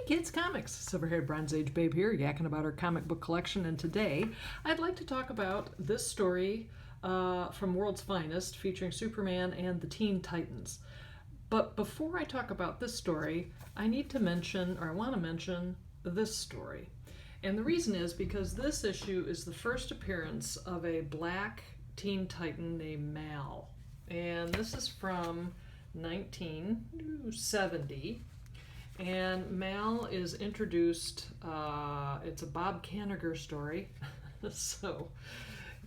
Kids Comics, Silver-haired Bronze Age babe here, yakking about her comic book collection, and today I'd like to talk about this story from World's Finest featuring Superman and the Teen Titans. But before I talk about this story, I want to mention this story. And the reason is because this issue is the first appearance of a black Teen Titan named Mal. And this is from 1970. And Mal is introduced, it's a Bob Kanigher story, so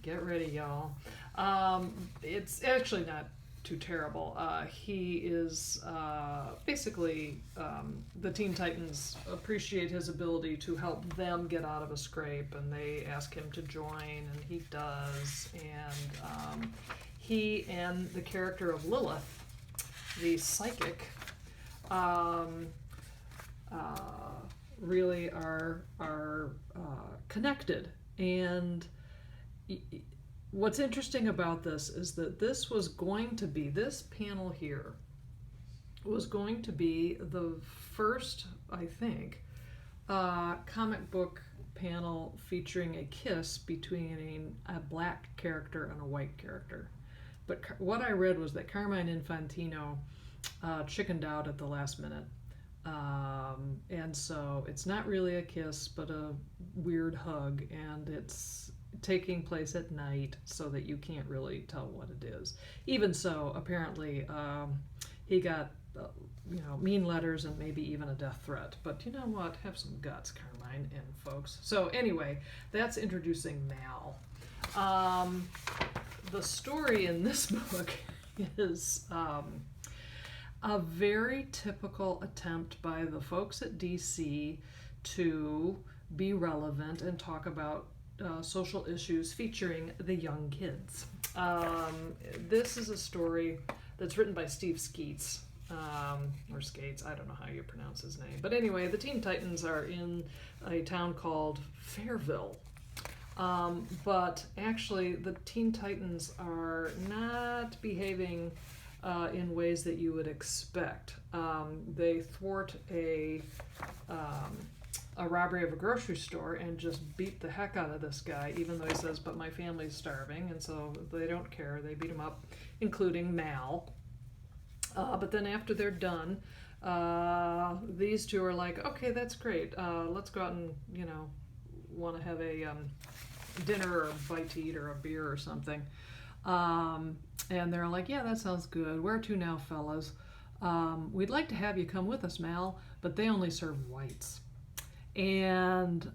get ready, y'all. It's actually not too terrible. He is basically, the Teen Titans appreciate his ability to help them get out of a scrape, and they ask him to join, and he does. And he and the character of Lilith, the psychic, really are connected. And what's interesting about this is that this panel here was going to be the first, I think, comic book panel featuring a kiss between a black character and a white character. But what I read was that Carmine Infantino chickened out at the last minute. And so it's not really a kiss, but a weird hug, and it's taking place at night so that you can't really tell what it is. Even so, apparently he got mean letters and maybe even a death threat. But you know what? Have some guts, Carmine and folks. So anyway, that's introducing Mal. The story in this book is a very typical attempt by the folks at DC to be relevant and talk about social issues featuring the young kids. This is a story that's written by Steve Skeates, or Skates, I don't know how you pronounce his name. But anyway, the Teen Titans are in a town called Fairville. But actually, the Teen Titans are not behaving in ways that you would expect. They thwart a robbery of a grocery store and just beat the heck out of this guy, even though he says, but my family's starving, and so they don't care. They beat him up, including Mal. But then after they're done, these two are like, okay, that's great. Let's go out and, want to have a dinner or a bite to eat or a beer or something. And they're like, yeah, that sounds good. Where to now, fellas? We'd like to have you come with us, Mal, but they only serve whites. And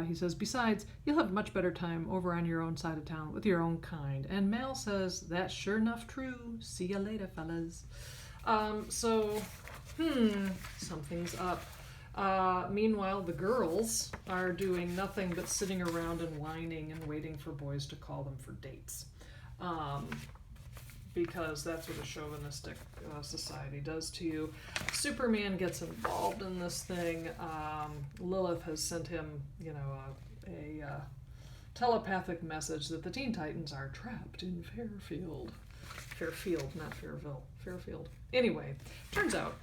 he says, besides, you'll have much better time over on your own side of town with your own kind. And Mal says, that's sure enough true. See you later, fellas. Something's up. Meanwhile, the girls are doing nothing but sitting around and whining and waiting for boys to call them for dates. Because that's what a chauvinistic society does to you. Superman gets involved in this thing. Lilith has sent him, a telepathic message that the Teen Titans are trapped in Fairfield. Fairfield, not Fairville. Fairfield. Anyway, turns out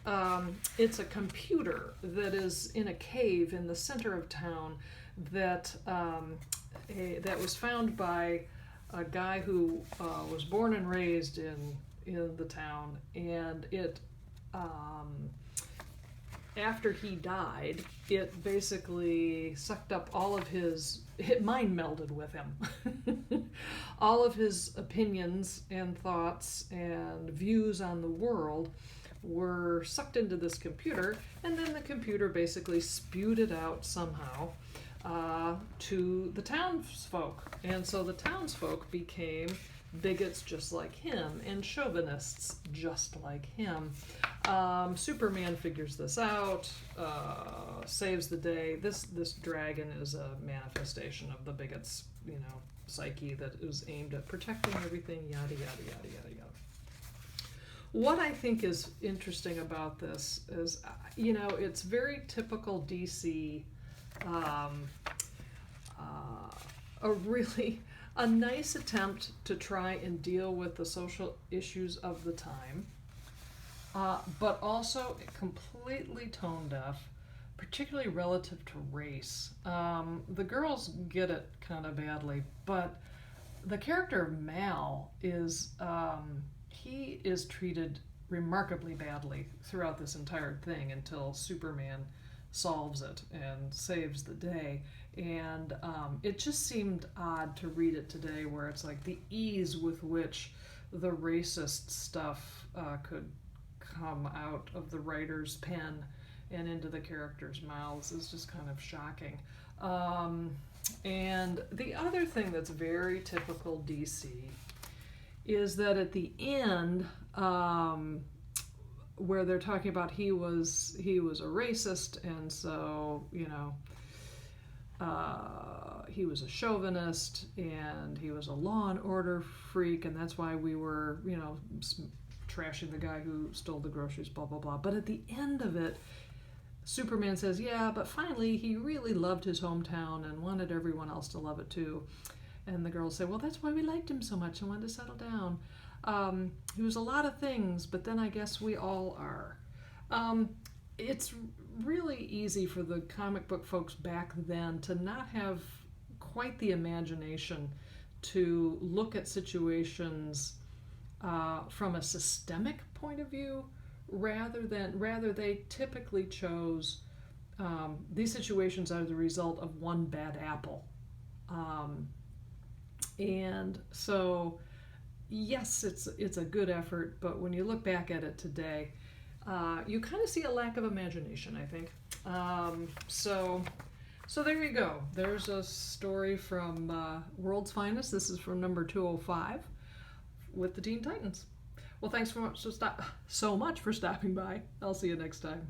it's a computer that is in a cave in the center of town that was found by a guy who was born and raised in the town, and it after he died, it basically sucked up all of it mind melded with him. All of his opinions and thoughts and views on the world were sucked into this computer, and then the computer basically spewed it out somehow to the townsfolk. And so the townsfolk became bigots just like him and chauvinists just like him. Superman figures this out, saves the day. This dragon is a manifestation of the bigots, psyche that is aimed at protecting everything, yada, yada, yada, yada, yada. What I think is interesting about this is, it's very typical DC, a nice attempt to try and deal with the social issues of the time, but also completely tone deaf, particularly relative to race. The girls get it kind of badly, but the character of Mal is he is treated remarkably badly throughout this entire thing until Superman solves it and saves the day. And it just seemed odd to read it today, where it's like the ease with which the racist stuff could come out of the writer's pen and into the characters' mouths is just kind of shocking. And the other thing that's very typical DC is that at the end, where they're talking about he was a racist, and so he was a chauvinist, and he was a law and order freak, and that's why we were trashing the guy who stole the groceries, blah blah blah. But at the end of it, Superman says, yeah, but finally he really loved his hometown and wanted everyone else to love it too. And the girls say, well, that's why we liked him so much and wanted to settle down. He was a lot of things, but then I guess we all are. It's really easy for the comic book folks back then to not have quite the imagination to look at situations from a systemic point of view. Rather they typically chose these situations are the result of one bad apple. And so, yes, it's a good effort, but when you look back at it today, you kind of see a lack of imagination, I think. So there you go. There's a story from World's Finest. This is from number 205 with the Teen Titans. Well, thanks so much for stopping by. I'll see you next time.